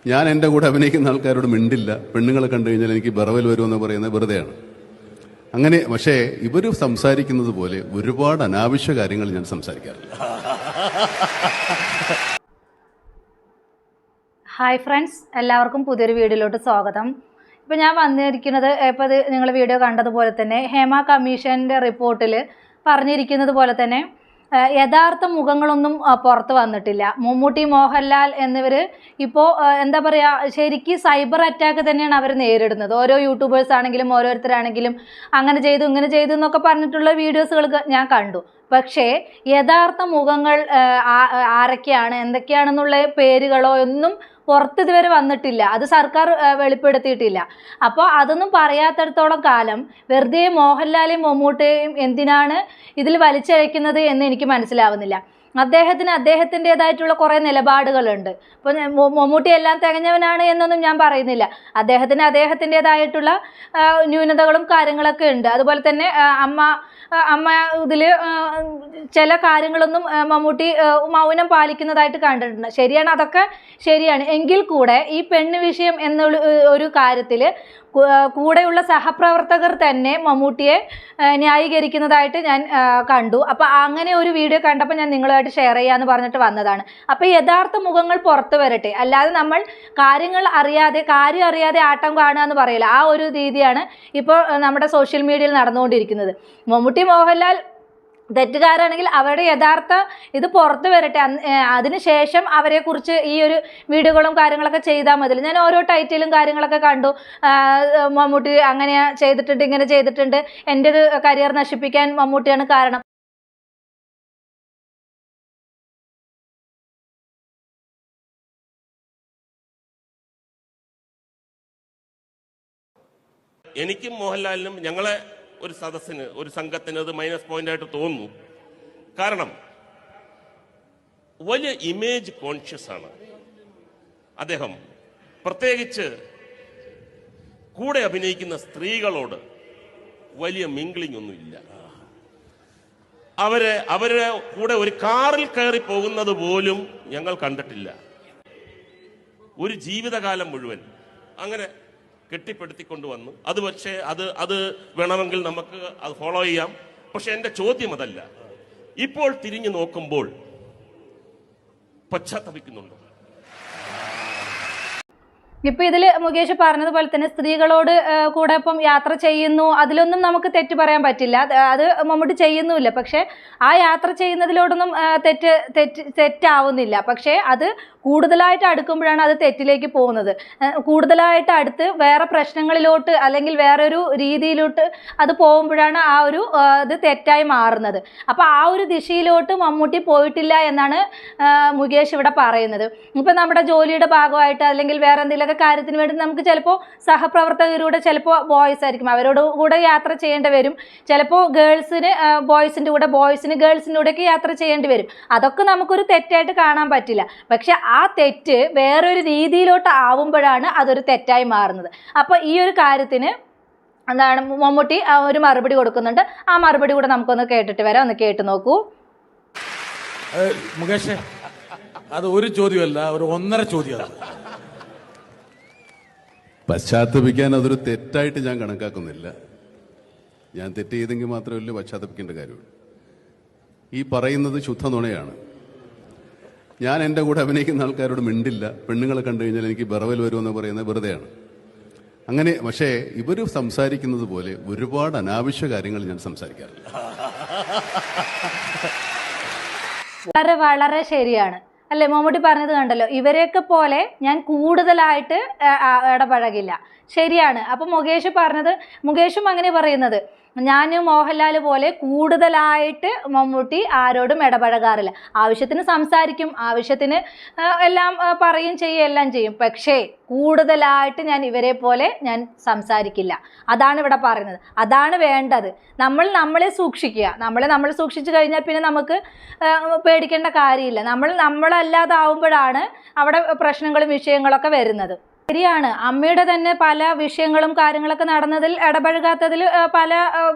ഞാൻ എൻ്റെ കൂടെ അഭിനയിക്കുന്ന ആൾക്കാരോട് മിണ്ടില്ല. പെണ്ണുങ്ങളെ കണ്ടു കഴിഞ്ഞാൽ എനിക്ക് ബറവൽ വരുമെന്ന് പറയുന്നത് വെറുതെയാണ്. അങ്ങനെ പക്ഷേ ഇവർ സംസാരിക്കുന്നത് പോലെ ഒരുപാട് അനാവശ്യ കാര്യങ്ങൾ ഞാൻ സംസാരിക്കാറില്ല. ഹായ് ഫ്രണ്ട്സ്, എല്ലാവർക്കും പുതിയൊരു വീഡിയോയിലോട്ട് സ്വാഗതം. ഇപ്പോൾ ഞാൻ വന്നിരിക്കുന്നത്, ഇപ്പോൾ ഇത് നിങ്ങൾ വീഡിയോ കണ്ടതുപോലെ തന്നെ ഹേമ കമ്മീഷൻ്റെ റിപ്പോർട്ടിൽ പറഞ്ഞിരിക്കുന്നത് പോലെ തന്നെ യഥാർത്ഥ മുഖങ്ങളൊന്നും പുറത്ത് വന്നിട്ടില്ല. മമ്മൂട്ടി, മോഹൻലാൽ എന്നിവർ ഇപ്പോൾ എന്താ പറയുക, ശരിക്കും സൈബർ അറ്റാക്ക് തന്നെയാണ് അവർ നേരിടുന്നത്. ഓരോ യൂട്യൂബേഴ്സ് ആണെങ്കിലും ഓരോരുത്തരാണെങ്കിലും അങ്ങനെ ചെയ്തു ഇങ്ങനെ ചെയ്തു എന്നൊക്കെ പറഞ്ഞിട്ടുള്ള വീഡിയോസുകൾ ഞാൻ കണ്ടു. പക്ഷേ യഥാർത്ഥ മുഖങ്ങൾ ആരൊക്കെയാണ്, എന്തൊക്കെയാണെന്നുള്ള പേരുകളോ ഒന്നും പുറത്ത് ഇതുവരെ വന്നിട്ടില്ല. അത് സർക്കാർ വെളിപ്പെടുത്തിയിട്ടില്ല. അപ്പോൾ അതൊന്നും പറയാത്തിടത്തോളം കാലം വെറുതെ മോഹൻലാലെയും മമ്മൂട്ടിയെയും എന്തിനാണ് ഇതിൽ വലിച്ചഴക്കുന്നത് എന്ന് എനിക്ക് മനസ്സിലാവുന്നില്ല. അദ്ദേഹത്തിൻ്റെതായിട്ടുള്ള കുറേ നിലപാടുകളുണ്ട്. ഇപ്പോൾ മമ്മൂട്ടി എല്ലാം തികഞ്ഞവനാണ് എന്നൊന്നും ഞാൻ പറയുന്നില്ല. അദ്ദേഹത്തിൻ്റെതായിട്ടുള്ള ന്യൂനതകളും കാര്യങ്ങളൊക്കെ ഉണ്ട്. അതുപോലെ തന്നെ അമ്മ ഇതിൽ ചില കാര്യങ്ങളൊന്നും മമ്മൂട്ടി മൗനം പാലിക്കുന്നതായിട്ട് കണ്ടിട്ടുണ്ട്. ശരിയാണ്, അതൊക്കെ ശരിയാണ്. എങ്കിൽ കൂടെ ഈ പെണ്ണ് വിഷയം എന്നുള്ള ഒരു കാര്യത്തിൽ കൂടെയുള്ള സഹപ്രവർത്തകർ തന്നെ മമ്മൂട്ടിയെ ന്യായീകരിക്കുന്നതായിട്ട് ഞാൻ കണ്ടു. അപ്പോൾ അങ്ങനെ ഒരു വീഡിയോ കണ്ടപ്പോൾ ഞാൻ നിങ്ങളുമായിട്ട് ഷെയർ ചെയ്യാമെന്ന് പറഞ്ഞിട്ട് വന്നതാണ്. അപ്പോൾ യഥാർത്ഥ മുഖങ്ങൾ പുറത്ത് വരട്ടെ, അല്ലാതെ നമ്മൾ കാര്യം അറിയാതെ ആട്ടം കാണുക എന്ന് പറയില്ല. ആ ഒരു രീതിയാണ് ഇപ്പോൾ നമ്മുടെ സോഷ്യൽ മീഡിയയിൽ നടന്നുകൊണ്ടിരിക്കുന്നത്. മമ്മൂട്ടി, മോഹൻലാൽ തെറ്റുകാരാണെങ്കിൽ അവരുടെ യഥാർത്ഥ ഇത് പുറത്ത് വരട്ടെ. അതിനുശേഷം അവരെക്കുറിച്ച് ഈ ഒരു വീഡിയോകളും കാര്യങ്ങളൊക്കെ ചെയ്താൽ മതി. ഞാൻ ഓരോ ടൈറ്റിലും കാര്യങ്ങളൊക്കെ കണ്ടു. മമ്മൂട്ടി അങ്ങനെ ചെയ്തിട്ടുണ്ട്, ഇങ്ങനെ ചെയ്തിട്ടുണ്ട്, എൻ്റെ കരിയർ നശിപ്പിക്കാൻ മമ്മൂട്ടിയാണ് കാരണം. എനിക്കും മോഹൻലാലിനും ഞങ്ങളെ ഒരു സദസ്സിന്, ഒരു സംഘത്തിന് അത് മൈനസ് പോയിന്റ് ആയിട്ട് തോന്നുന്നു. കാരണം വലിയ ഇമേജ് കോൺഷ്യസ് ആണ് അദ്ദേഹം. പ്രത്യേകിച്ച് കൂടെ അഭിനയിക്കുന്ന സ്ത്രീകളോട് വലിയ മിംഗ്ലിംഗ് ഒന്നുമില്ല. അവരെ കൂടെ ഒരു കാറിൽ കയറി പോകുന്നത് പോലും ഞങ്ങൾ കണ്ടിട്ടില്ല. ഒരു ജീവിതകാലം മുഴുവൻ അങ്ങനെ കെട്ടിപ്പടുത്തിക്കൊണ്ടുവന്നു. അത് പക്ഷേ അത് വേണമെങ്കിൽ നമുക്ക് അത് ഫോളോ ചെയ്യാം. പക്ഷെ എൻ്റെ ചോദ്യം അതല്ല. ഇപ്പോൾ തിരിഞ്ഞു നോക്കുമ്പോൾ പശ്ചാത്തപിക്കുന്നുണ്ടോ? ഇപ്പം ഇതിൽ മുകേഷ് പറഞ്ഞതുപോലെ തന്നെ സ്ത്രീകളോട് കൂടെ ഇപ്പം യാത്ര ചെയ്യുന്നു, അതിലൊന്നും നമുക്ക് തെറ്റ് പറയാൻ പറ്റില്ല. അത് മമ്മൂട്ടി ചെയ്യുന്നുമില്ല. പക്ഷേ ആ യാത്ര ചെയ്യുന്നതിലോടൊന്നും തെറ്റാവുന്നില്ല. പക്ഷേ അത് കൂടുതലായിട്ട് അടുക്കുമ്പോഴാണ് അത് തെറ്റിലേക്ക് പോകുന്നത്. കൂടുതലായിട്ട് അടുത്ത് വേറെ പ്രശ്നങ്ങളിലോട്ട് അല്ലെങ്കിൽ വേറൊരു രീതിയിലോട്ട് അത് പോകുമ്പോഴാണ് ആ ഒരു ഇത് തെറ്റായി മാറുന്നത്. അപ്പോൾ ആ ഒരു ദിശയിലോട്ട് മമ്മൂട്ടി പോയിട്ടില്ല എന്നാണ് മുകേഷ് ഇവിടെ പറയുന്നത്. ഇപ്പം നമ്മുടെ ജോലിയുടെ ഭാഗമായിട്ട് അല്ലെങ്കിൽ വേറെ എന്തെങ്കിലുമൊക്കെ കാര്യത്തിന് വേണ്ടി നമുക്ക് ചിലപ്പോൾ സഹപ്രവർത്തകരുടെ ചിലപ്പോൾ ബോയ്സ് ആയിരിക്കും, അവരോട് കൂടെ യാത്ര ചെയ്യേണ്ടി വരും. ചിലപ്പോൾ ഗേൾസിന് ബോയ്സിൻ്റെ കൂടെ, ബോയ്സിന് ഗേൾസിൻ്റെ കൂടെയൊക്കെ യാത്ര ചെയ്യേണ്ടി വരും. അതൊക്കെ നമുക്കൊരു തെറ്റായിട്ട് കാണാൻ പറ്റില്ല. പക്ഷെ ആ തെറ്റ് വേറൊരു രീതിയിലോട്ട് ആവുമ്പോഴാണ് അതൊരു തെറ്റായി മാറുന്നത്. അപ്പോൾ ഈ ഒരു കാര്യത്തിന് എന്താണ് മമ്മൂട്ടി ഒരു മറുപടി കൊടുക്കുന്നുണ്ട്. ആ മറുപടി കൂടെ നമുക്കൊന്ന് കേട്ടിട്ട് വരാം. ഒന്ന് കേട്ട് നോക്കൂ. മുകേഷ്, അത് ഒരു ചോദ്യമല്ല, ഒരു 1.5 ചോദ്യമാണ്. പശ്ചാത്തപിക്കാൻ അതൊരു തെറ്റായിട്ട് ഞാൻ കണക്കാക്കുന്നില്ല. ഞാൻ തെറ്റ് ചെയ്തെങ്കിൽ മാത്രമല്ല പശ്ചാത്തപിക്കേണ്ട കാര്യമുള്ളൂ. ഈ പറയുന്നത് ശുദ്ധ നുണയാണ്. ഞാൻ എൻ്റെ കൂടെ അഭിനയിക്കുന്ന ആൾക്കാരോട് മിണ്ടില്ല. പെണ്ണുങ്ങളെ കണ്ടു കഴിഞ്ഞാൽ എനിക്ക് ബറവൽ വരുമെന്ന് പറയുന്നത് വെറുതെയാണ്. അങ്ങനെ പക്ഷേ ഇവർ സംസാരിക്കുന്നത് പോലെ ഒരുപാട് അനാവശ്യ കാര്യങ്ങൾ ഞാൻ സംസാരിക്കാറില്ല. വളരെ വളരെ ശരിയാണ് അല്ലേ? മമ്മൂട്ടി പറഞ്ഞത് കണ്ടല്ലോ, ഇവരെയൊക്കെ പോലെ ഞാൻ കൂടുതലായിട്ട് ഇടപഴകില്ല. ശരിയാണ്. അപ്പം മുകേഷും അങ്ങനെ പറയുന്നത്, ഞാൻ മോഹൻലാൽ പോലെ കൂടുതലായിട്ട് മമ്മൂട്ടി ആരോടും ഇടപഴകാറില്ല. ആവശ്യത്തിന് സംസാരിക്കും, ആവശ്യത്തിന് എല്ലാം പറയും ചെയ്യും, എല്ലാം ചെയ്യും. പക്ഷേ കൂടുതലായിട്ട് ഞാൻ ഇവരെ പോലെ ഞാൻ സംസാരിക്കില്ല. അതാണ് ഇവിടെ പറയുന്നത്. അതാണ് വേണ്ടത്. നമ്മളെ സൂക്ഷിക്കുക. നമ്മൾ സൂക്ഷിച്ചു കഴിഞ്ഞാൽ പിന്നെ നമുക്ക് പേടിക്കേണ്ട കാര്യമില്ല. നമ്മളല്ലാതാവുമ്പോഴാണ് അവിടെ പ്രശ്നങ്ങളും വിഷയങ്ങളൊക്കെ വരുന്നത്. ശരിയാണ്. അമ്മയുടെ തന്നെ പല വിഷയങ്ങളും കാര്യങ്ങളൊക്കെ നടന്നതിൽ ഇടപഴകാത്തതിൽ പല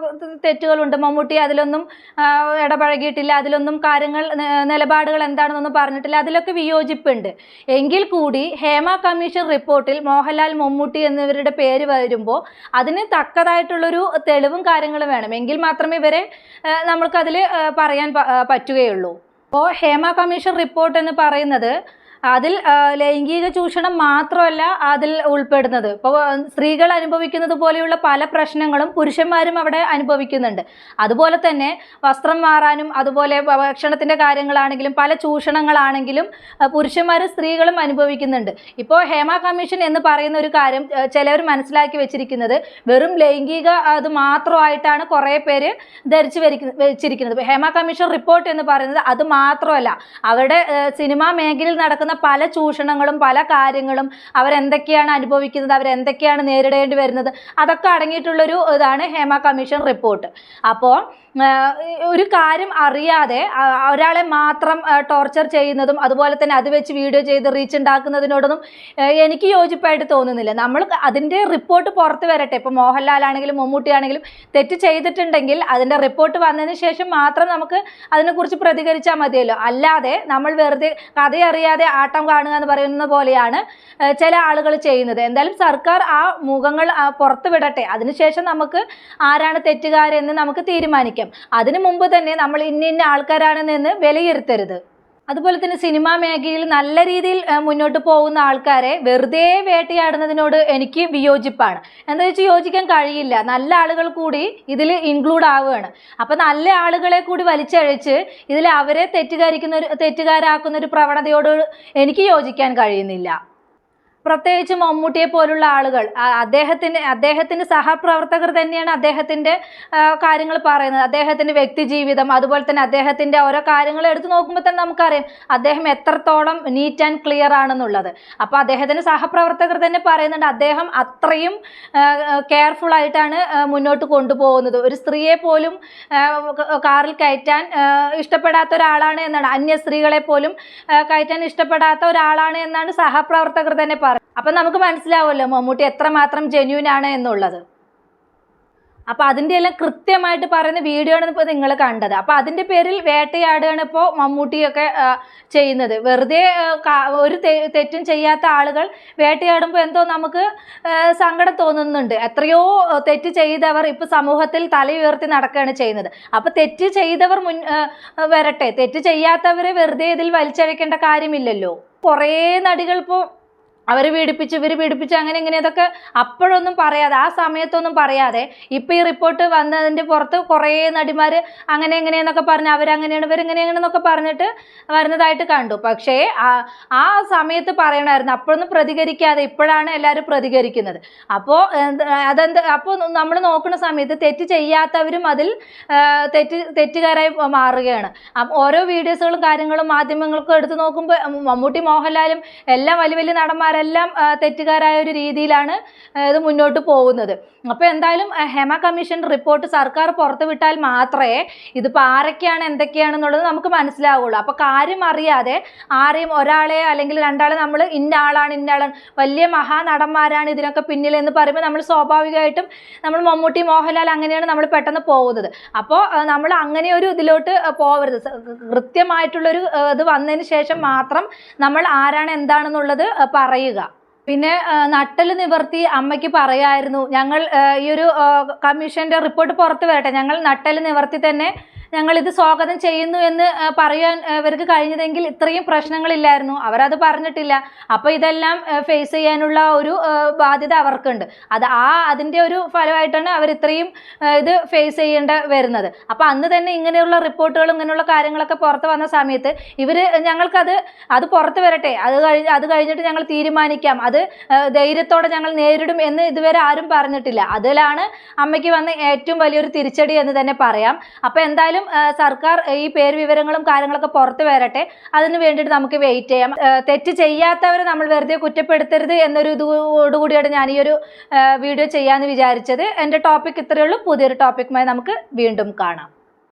തെറ്റുകളുണ്ട്. മമ്മൂട്ടി അതിലൊന്നും ഇടപഴകിയിട്ടില്ല, അതിലൊന്നും കാര്യങ്ങൾ നിലപാടുകൾ എന്താണെന്നൊന്നും പറഞ്ഞിട്ടില്ല, അതിലൊക്കെ വിയോജിപ്പുണ്ട്. എങ്കിൽ കൂടി ഹേമ കമ്മീഷൻ റിപ്പോർട്ടിൽ മോഹൻലാൽ, മമ്മൂട്ടി എന്നിവരുടെ പേര് വരുമ്പോൾ അതിന് തക്കതായിട്ടുള്ളൊരു തെളിവും കാര്യങ്ങളും വേണം. എങ്കിൽ മാത്രമേ ഇവരെ നമ്മൾക്കതിൽ പറയാൻ പറ്റുകയുള്ളൂ. അപ്പോൾ ഹേമ കമ്മീഷൻ റിപ്പോർട്ട് എന്ന് പറയുന്നത് അതിൽ ലൈംഗിക ചൂഷണം മാത്രമല്ല അതിൽ ഉൾപ്പെടുന്നത്. ഇപ്പോൾ സ്ത്രീകൾ അനുഭവിക്കുന്നത് പോലെയുള്ള പല പ്രശ്നങ്ങളും പുരുഷന്മാരും അവിടെ അനുഭവിക്കുന്നുണ്ട്. അതുപോലെ തന്നെ വസ്ത്രം മാറാനും അതുപോലെ ഭക്ഷണത്തിൻ്റെ കാര്യങ്ങളാണെങ്കിലും പല ചൂഷണങ്ങളാണെങ്കിലും പുരുഷന്മാരും സ്ത്രീകളും അനുഭവിക്കുന്നുണ്ട്. ഇപ്പോൾ ഹേമ കമ്മീഷൻ എന്ന് പറയുന്ന ഒരു കാര്യം ചിലവർ മനസ്സിലാക്കി വെച്ചിരിക്കുന്നത് വെറും ലൈംഗിക അത് മാത്രമായിട്ടാണ് കുറേ പേര് ധരിച്ചു വെച്ചിരിക്കുന്നത്. ഹേമ കമ്മീഷൻ റിപ്പോർട്ട് എന്ന് പറയുന്നത് അത് മാത്രമല്ല, അവരുടെ സിനിമാ മേഖലയിൽ നടക്കുന്ന പല ചൂഷണങ്ങളും പല കാര്യങ്ങളും അവരെന്തൊക്കെയാണ് അനുഭവിക്കുന്നത്, അവരെന്തൊക്കെയാണ് നേരിടേണ്ടി വരുന്നത്, അതൊക്കെ അടങ്ങിയിട്ടുള്ളൊരു ഇതാണ് ഹേമ കമ്മീഷൻ റിപ്പോർട്ട്. അപ്പോൾ ഒരു കാര്യം അറിയാതെ ഒരാളെ മാത്രം ടോർച്ചർ ചെയ്യുന്നതും അതുപോലെ തന്നെ അത് വെച്ച് വീഡിയോ ചെയ്ത് റീച്ച് ഉണ്ടാക്കുന്നതിനോടൊന്നും എനിക്ക് യോജിപ്പായിട്ട് തോന്നുന്നില്ല. നമ്മൾ അതിൻ്റെ റിപ്പോർട്ട് പുറത്ത് വരട്ടെ. ഇപ്പോൾ മോഹൻലാൽ ആണെങ്കിലും മമ്മൂട്ടി ആണെങ്കിലും തെറ്റ് ചെയ്തിട്ടുണ്ടെങ്കിൽ അതിൻ്റെ റിപ്പോർട്ട് വന്നതിന് ശേഷം മാത്രം നമുക്ക് അതിനെക്കുറിച്ച് പ്രതികരിച്ചാൽ മതിയല്ലോ. അല്ലാതെ നമ്മൾ വെറുതെ കഥയറിയാതെ ആട്ടം കാണുക എന്ന് പറയുന്ന പോലെയാണ് ചില ആളുകൾ ചെയ്യുന്നത്. എന്തായാലും സർക്കാർ ആ മുഖങ്ങൾ പുറത്ത് വിടട്ടെ, അതിനുശേഷം നമുക്ക് ആരാണ് തെറ്റുകാരെന്ന് നമുക്ക് തീരുമാനിക്കാം. അതിനു മുമ്പ് തന്നെ നമ്മൾ ഇന്ന ആൾക്കാരാണെന്ന് വിലയിരുത്തരുത്. അതുപോലെ തന്നെ സിനിമാ മേഖലയിൽ നല്ല രീതിയിൽ മുന്നോട്ട് പോകുന്ന ആൾക്കാരെ വെറുതെ വേട്ടയാടുന്നതിനോട് എനിക്ക് വിയോജിപ്പാണ്. എന്താ വെച്ചാൽ യോജിക്കാൻ കഴിയില്ല. നല്ല ആളുകൾ കൂടി ഇതിൽ ഇൻക്ലൂഡ് ആവുകയാണ്. അപ്പം നല്ല ആളുകളെ കൂടി വലിച്ചഴച്ച് ഇതിൽ അവരെ തെറ്റുകാരാക്കുന്ന ഒരു പ്രവണതയോട് എനിക്ക് യോജിക്കാൻ കഴിയുന്നില്ല. പ്രത്യേകിച്ച് മമ്മൂട്ടിയെ പോലുള്ള ആളുകൾ അദ്ദേഹത്തിൻ്റെ സഹപ്രവർത്തകർ തന്നെയാണ് അദ്ദേഹത്തിൻ്റെ കാര്യങ്ങൾ പറയുന്നത്. അദ്ദേഹത്തിൻ്റെ വ്യക്തി ജീവിതം അതുപോലെ തന്നെ അദ്ദേഹത്തിൻ്റെ ഓരോ കാര്യങ്ങൾ എടുത്തു നോക്കുമ്പോൾ തന്നെ നമുക്കറിയാം അദ്ദേഹം എത്രത്തോളം നീറ്റ് ആൻഡ് ക്ലിയർ ആണെന്നുള്ളത്. അപ്പോൾ അദ്ദേഹത്തിൻ്റെ സഹപ്രവർത്തകർ തന്നെ പറയുന്നുണ്ട് അദ്ദേഹം അത്രയും കെയർഫുൾ ആയിട്ടാണ് മുന്നോട്ട് കൊണ്ടുപോകുന്നത്. ഒരു സ്ത്രീയെ പോലും കാറിൽ കയറ്റാൻ ഇഷ്ടപ്പെടാത്ത ഒരാളാണ് എന്നാണ്, അന്യ സ്ത്രീകളെ പോലും കയറ്റാൻ ഇഷ്ടപ്പെടാത്ത ഒരാളാണ് എന്നാണ് സഹപ്രവർത്തകർ തന്നെ പറയുന്നത്. അപ്പം നമുക്ക് മനസ്സിലാവുമല്ലോ മമ്മൂട്ടി എത്രമാത്രം ജെന്യൂൻ ആണ് എന്നുള്ളത്. അപ്പോൾ അതിൻ്റെ എല്ലാം കൃത്യമായിട്ട് പറയുന്ന വീഡിയോ ആണ് ഇപ്പോൾ നിങ്ങൾ കണ്ടത്. അപ്പോൾ അതിൻ്റെ പേരിൽ വേട്ടയാടുകയാണ് ഇപ്പോൾ മമ്മൂട്ടിയൊക്കെ ചെയ്യുന്നത്. വെറുതെ ഒരു തെറ്റും ചെയ്യാത്ത ആളുകൾ വേട്ടയാടുമ്പോൾ എന്തോ നമുക്ക് സങ്കടം തോന്നുന്നുണ്ട്. എത്രയോ തെറ്റ് ചെയ്തവർ ഇപ്പോൾ സമൂഹത്തിൽ തല ഉയർത്തി നടക്കുകയാണ് ചെയ്യുന്നത്. അപ്പോൾ തെറ്റ് ചെയ്തവർ വരട്ടെ, തെറ്റ് ചെയ്യാത്തവരെ വെറുതെ ഇതിൽ വലിച്ചഴക്കേണ്ട കാര്യമില്ലല്ലോ. കുറേ നടികൾ ഇപ്പോൾ അവർ പീഡിപ്പിച്ചു ഇവർ പീഡിപ്പിച്ചു അങ്ങനെ ഇങ്ങനെ ഇതൊക്കെ അപ്പോഴൊന്നും പറയാതെ ആ സമയത്തൊന്നും പറയാതെ ഇപ്പം ഈ റിപ്പോർട്ട് വന്നതിൻ്റെ പുറത്ത് കുറേ നടിമാർ അങ്ങനെ എങ്ങനെയെന്നൊക്കെ പറഞ്ഞ് അവരങ്ങനെയാണ് ഇവരെങ്ങനെയാണെന്നൊക്കെ പറഞ്ഞിട്ട് വരുന്നതായിട്ട് കണ്ടു. പക്ഷേ ആ സമയത്ത് പറയണമായിരുന്നു. അപ്പോഴൊന്നും പ്രതികരിക്കാതെ ഇപ്പോഴാണ് എല്ലാവരും പ്രതികരിക്കുന്നത്. അപ്പോൾ അപ്പോൾ നമ്മൾ നോക്കുന്ന സമയത്ത് തെറ്റ് ചെയ്യാത്തവരും അതിൽ തെറ്റുകാരായി മാറുകയാണ്. ഓരോ വീഡിയോസുകളും കാര്യങ്ങളും മാധ്യമങ്ങൾക്കും എടുത്ത് നോക്കുമ്പോൾ മമ്മൂട്ടി മോഹൻലാലും എല്ലാം വലിയ വലിയ നടന്മാരെല്ലാം തെറ്റുകാരായ ഒരു രീതിയിലാണ് ഇത് മുന്നോട്ട് പോകുന്നത്. അപ്പോൾ എന്തായാലും ഹേമ കമ്മീഷൻ റിപ്പോർട്ട് സർക്കാർ പുറത്തുവിട്ടാൽ മാത്രമേ ഇതിപ്പോൾ ആരൊക്കെയാണ് എന്തൊക്കെയാണെന്നുള്ളത് നമുക്ക് മനസ്സിലാവുള്ളൂ. അപ്പോൾ കാര്യം അറിയാതെ ആരെയും ഒരാളെ അല്ലെങ്കിൽ രണ്ടാളെ നമ്മൾ ഇന്ന ആളാണ് വലിയ മഹാനടന്മാരാണ് ഇതിനൊക്കെ പിന്നിൽ എന്ന് പറയുമ്പോൾ നമ്മൾ സ്വാഭാവികമായിട്ടും നമ്മൾ മമ്മൂട്ടി മോഹൻലാൽ അങ്ങനെയാണ് നമ്മൾ പെട്ടെന്ന് പോകുന്നത്. അപ്പോൾ നമ്മൾ അങ്ങനെ ഒരു ഇതിലോട്ട് പോകരുത്. കൃത്യമായിട്ടുള്ളൊരു ഇത് വന്നതിന് ശേഷം മാത്രം നമ്മൾ ആരാണ് എന്താണെന്നുള്ളത് പറയുക. പിന്നെ നട്ടൽ നിവർത്തി അമ്മയ്ക്ക് പറയായിരുന്നു ഞങ്ങൾ ഈ ഒരു കമ്മീഷൻ്റെ റിപ്പോർട്ട് പുറത്ത് വരട്ടെ, ഞങ്ങൾ നട്ടൽ നിവർത്തി തന്നെ ഞങ്ങളിത് സ്വാഗതം ചെയ്യുന്നു എന്ന് പറയാൻ ഇവർക്ക് കഴിഞ്ഞതെങ്കിൽ ഇത്രയും പ്രശ്നങ്ങളില്ലായിരുന്നു. അവരത് പറഞ്ഞിട്ടില്ല. അപ്പോൾ ഇതെല്ലാം ഫേസ് ചെയ്യാനുള്ള ഒരു ബാധ്യത അവർക്കുണ്ട്. അതിൻ്റെ ഒരു ഫലമായിട്ടാണ് അവർ ഇത്രയും ഇത് ഫേസ് ചെയ്യേണ്ട വരുന്നത്. അപ്പോൾ അന്ന് തന്നെ ഇങ്ങനെയുള്ള റിപ്പോർട്ടുകളും ഇങ്ങനെയുള്ള കാര്യങ്ങളൊക്കെ പുറത്ത് വന്ന സമയത്ത് അത് പുറത്ത് വരട്ടെ, അത് കഴിഞ്ഞിട്ട് ഞങ്ങൾ തീരുമാനിക്കാം, അത് ധൈര്യത്തോടെ ഞങ്ങൾ നേരിടും എന്ന് ഇതുവരെ ആരും പറഞ്ഞിട്ടില്ല. അതിലാണ് അമ്മയ്ക്ക് വന്ന ഏറ്റവും വലിയൊരു തിരിച്ചടി എന്ന് തന്നെ പറയാം. അപ്പോൾ എന്തായാലും സർക്കാർ ഈ പേര് വിവരങ്ങളും കാര്യങ്ങളൊക്കെ പുറത്ത് വരട്ടെ, അതിന് വേണ്ടിയിട്ട് നമുക്ക് വെയിറ്റ് ചെയ്യാം. തെറ്റ് ചെയ്യാത്തവരെ നമ്മൾ വെറുതെ കുറ്റപ്പെടുത്തരുത് എന്നൊരു ഇതോടുകൂടിയാണ് ഞാൻ ഈ ഒരു വീഡിയോ ചെയ്യാമെന്ന് വിചാരിച്ചത്. എൻ്റെ ടോപ്പിക് ഇത്രയേ ഉള്ളൂ. പുതിയൊരു ടോപ്പിക്കുമായി നമുക്ക് വീണ്ടും കാണാം.